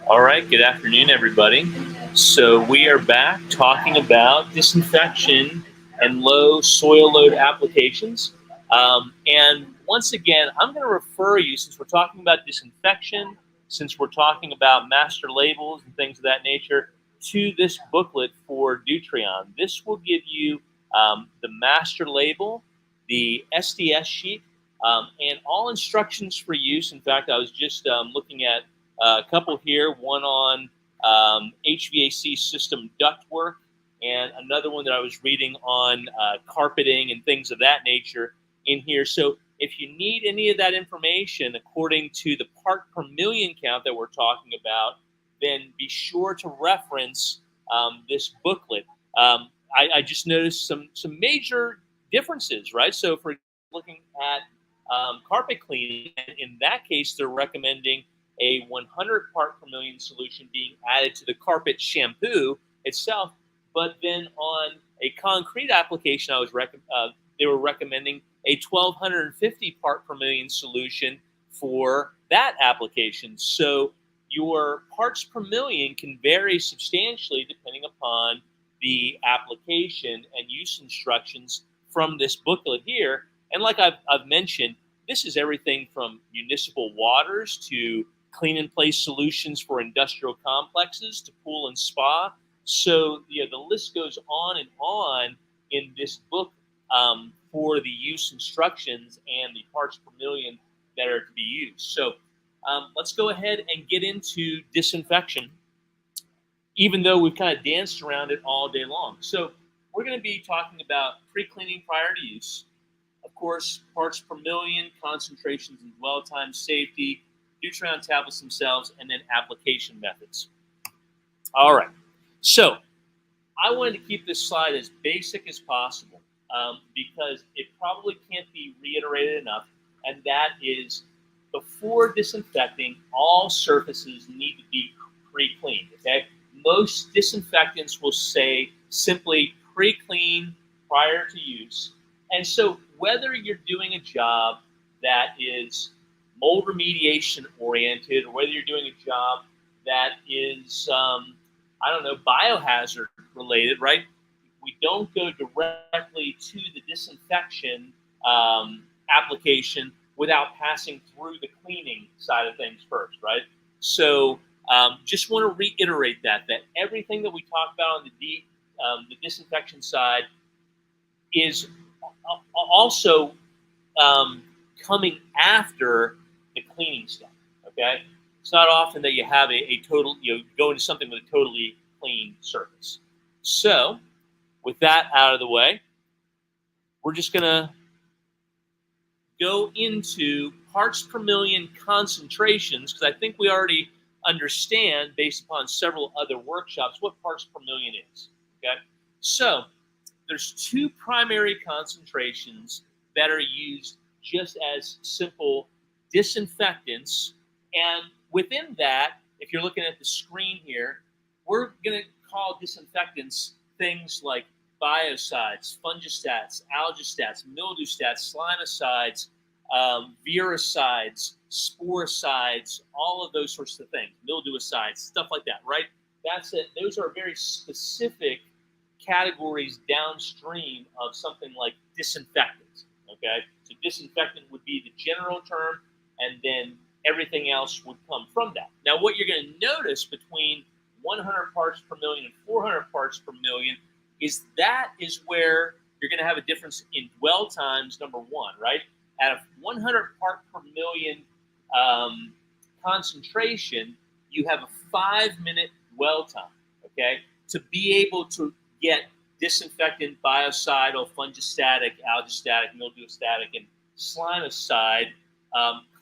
All right, good afternoon, everybody. So we are back talking about disinfection and low soil load applications. And once again, I'm going to refer you, since we're talking about disinfection, since we're talking about master labels and things of that nature, to this booklet for Dutreon. This will give you the master label, the SDS sheet, and all instructions for use. In fact, I was just looking at a couple here, one on HVAC system ductwork, and another one that I was reading on carpeting and things of that nature in here. So if you need any of that information according to the part per million count that we're talking about, then be sure to reference this booklet. I just noticed some major differences, right? So for looking at carpet cleaning, in that case, they're recommending a 100 part per million solution being added to the carpet shampoo itself. But then on a concrete application, they were recommending a 1250 part per million solution for that application. So your parts per million can vary substantially depending upon the application and use instructions from this booklet here. And like I've mentioned, this is everything from municipal waters to clean in place solutions for industrial complexes to pool and spa. So the list goes on and on in this book for the use instructions and the parts per million that are to be used. So let's go ahead and get into disinfection, even though we've kind of danced around it all day long. So we're going to be talking about pre-cleaning prior to use, of course, parts per million, concentrations and dwell time, safety, Dutreon tablets themselves, and then application methods. All right. So I wanted to keep this slide as basic as possible because it probably can't be reiterated enough, and that is before disinfecting, all surfaces need to be pre-cleaned, okay? Most disinfectants will say simply pre-clean prior to use. And so whether you're doing a job that is mold remediation oriented, or whether you're doing a job that is, biohazard related, right? We don't go directly to the disinfection application without passing through the cleaning side of things first, right? So just want to reiterate that everything that we talk about on the disinfection side is also coming after the cleaning stuff, okay? It's not often that you have a total, go into something with a totally clean surface. So with that out of the way, we're just going to go into parts per million concentrations, because I think we already understand, based upon several other workshops, what parts per million is, okay? So there's two primary concentrations that are used just as simple disinfectants. And within that, if you're looking at the screen here, we're going to call disinfectants things like biocides, fungicides, algistats, mildewstats, slimicides, viricides, sporicides, all of those sorts of things, mildewacides, stuff like that, right? That's it. Those are very specific categories downstream of something like disinfectant, okay? So disinfectant would be the general term, and then everything else would come from that. Now, what you're going to notice between 100 parts per million and 400 parts per million is where you're going to have a difference in dwell times, number one, right? At a 100 part per million concentration, you have a 5-minute dwell time, okay? To be able to get disinfectant, biocidal, fungistatic, algistatic, mildewastatic, and slimicide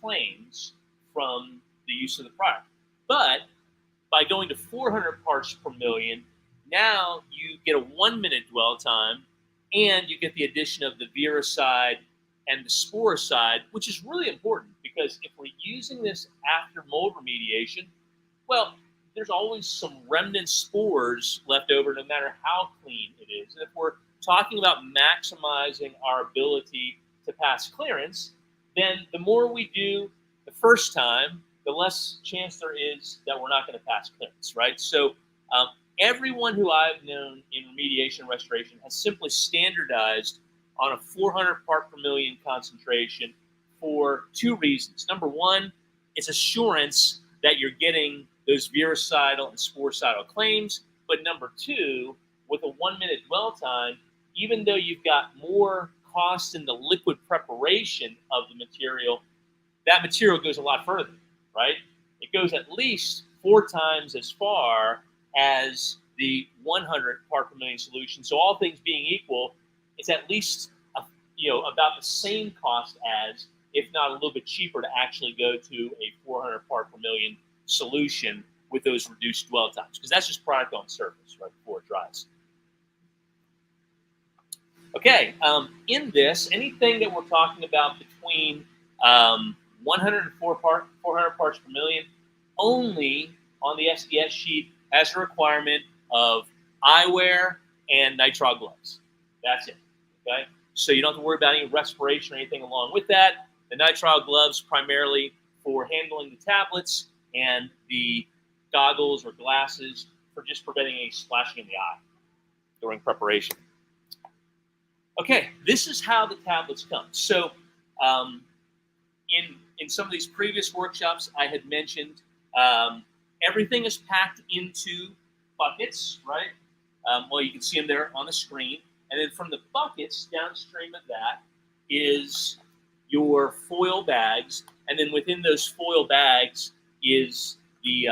claims from the use of the product. But by going to 400 parts per million, now you get a 1-minute dwell time, and you get the addition of the viricide and the sporicide, which is really important, because if we're using this after mold remediation, well, there's always some remnant spores left over no matter how clean it is. And if we're talking about maximizing our ability to pass clearance, then the more we do, the first time, the less chance there is that we're not going to pass clearance, right? So everyone who I've known in remediation and restoration has simply standardized on a 400 part per million concentration for two reasons. Number one, it's assurance that you're getting those virucidal and sporicidal claims. But number two, with a 1 minute dwell time, even though you've got more cost in the liquid preparation of the material, that material goes a lot further, right? It goes at least 4 times as far as the 100 part per million solution. So all things being equal, it's at least about the same cost as, if not a little bit cheaper, to actually go to a 400 part per million solution with those reduced dwell times, because that's just product on surface right before it dries. Okay, in this, anything that we're talking about between 400 parts per million, only on the SDS sheet has a requirement of eyewear and nitrile gloves. That's it, okay? So you don't have to worry about any respiration or anything along with that. The nitrile gloves primarily for handling the tablets, and the goggles or glasses for just preventing any splashing in the eye during preparation. Okay, this is how the tablets come. So in some of these previous workshops, I had mentioned everything is packed into buckets, right? Well, you can see them there on the screen. And then from the buckets, downstream of that is your foil bags. And then within those foil bags is the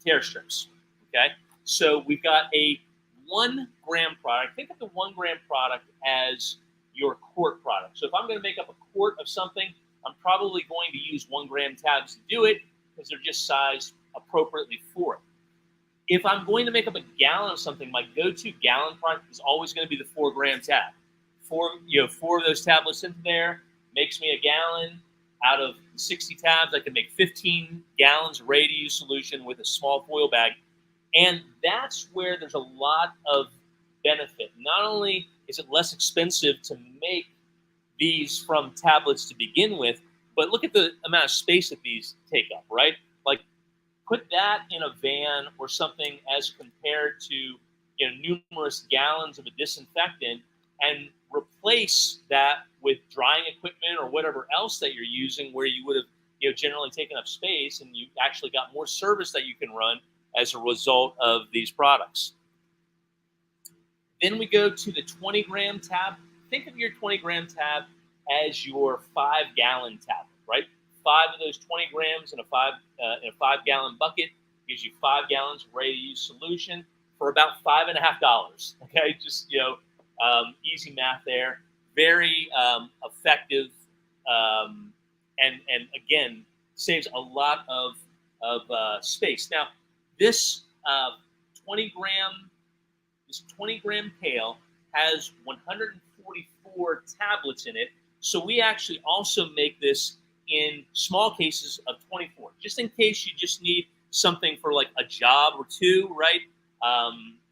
tear strips, okay? So we've got a 1 gram product. Think of the 1 gram product as your quart product. So if I'm going to make up a quart of something, I'm probably going to use 1 gram tabs to do it because they're just sized appropriately for it. If I'm going to make up a gallon of something, my go-to gallon product is always going to be the 4 gram tab. 4 of those tablets into there makes me a gallon. Out of 60 tabs, I can make 15 gallons of ready-to-use solution with a small foil bag. And that's where there's a lot of benefit. Not only is it less expensive to make these from tablets to begin with, but look at the amount of space that these take up, right? Like, put that in a van or something as compared to numerous gallons of a disinfectant, and replace that with drying equipment or whatever else that you're using, where you would have generally taken up space, and you actually got more service that you can run as a result of these products. Then we go to the 20 gram tab. Think of your 20 gram tab as your 5 gallon tablet, right? 5 of those 20 grams in a 5 gallon bucket gives you 5 gallons of ready to use solution for about $5.50. Okay, just easy math there. Very effective, and again saves a lot of space. Now, this 20 gram pail has 144 tablets in it. So we actually also make this in small cases of 24, just in case you just need something for like a job or two, right?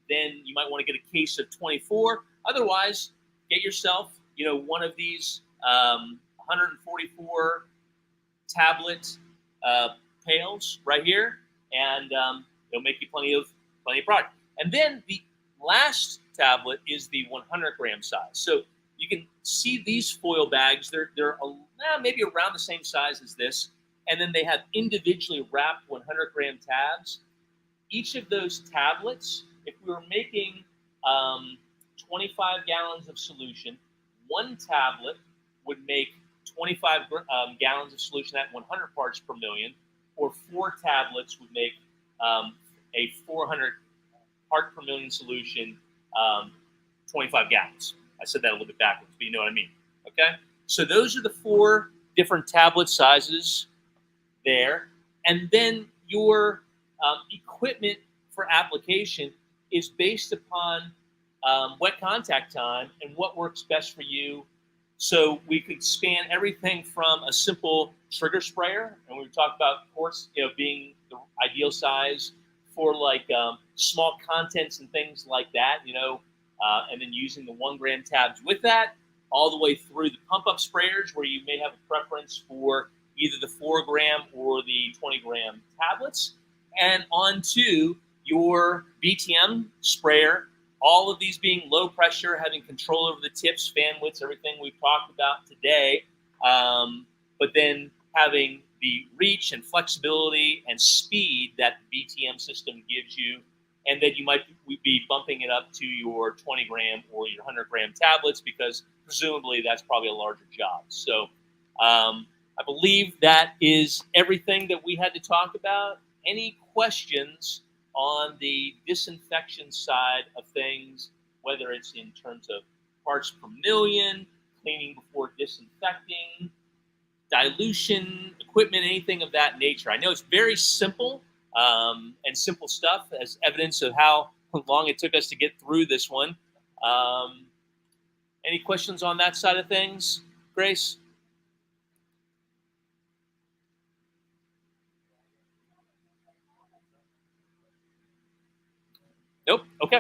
Then you might want to get a case of 24. Otherwise, get yourself, one of these 144 tablet pails right here, and it'll make you plenty of product. And then the last tablet is the 100 gram size. So you can see these foil bags. They're maybe around the same size as this, and then they have individually wrapped 100 gram tabs. Each of those tablets, if we were making 25 gallons of solution, 1 tablet would make 25 gallons of solution at 100 parts per million, or 4 tablets would make a 400 part per million solution, 25 gallons. I said that a little bit backwards, but you know what I mean. Okay? So those are the 4 different tablet sizes there. And then your equipment for application is based upon wet contact time and what works best for you. So we could span everything from a simple trigger sprayer, and we talked about quarts, being the ideal size for like small contents and things like that, and then using the 1 gram tabs with that, all the way through the pump up sprayers, where you may have a preference for either the 4-gram or the 20-gram tablets, and onto your BTM sprayer. All of these being low pressure, having control over the tips, fan widths, everything we've talked about today, but then having the reach and flexibility and speed that the BTM system gives you, and then you might be bumping it up to your 20-gram or your 100-gram tablets because presumably that's probably a larger job. So I believe that is everything that we had to talk about. Any questions on the disinfection side of things, whether it's in terms of parts per million, cleaning before disinfecting, dilution, equipment, anything of that nature? I know it's very simple and simple stuff as evidence of how long it took us to get through this one. Any questions on that side of things, Grace? Nope. Okay.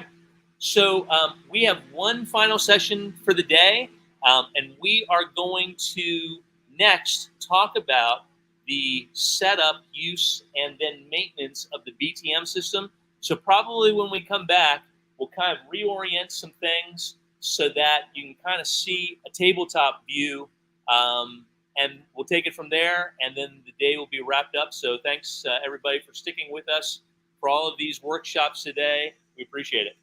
So we have one final session for the day, and we are going to next talk about the setup, use, and then maintenance of the BTM system. So probably when we come back, we'll kind of reorient some things so that you can kind of see a tabletop view, and we'll take it from there, and then the day will be wrapped up. So thanks, everybody, for sticking with us for all of these workshops today. We appreciate it.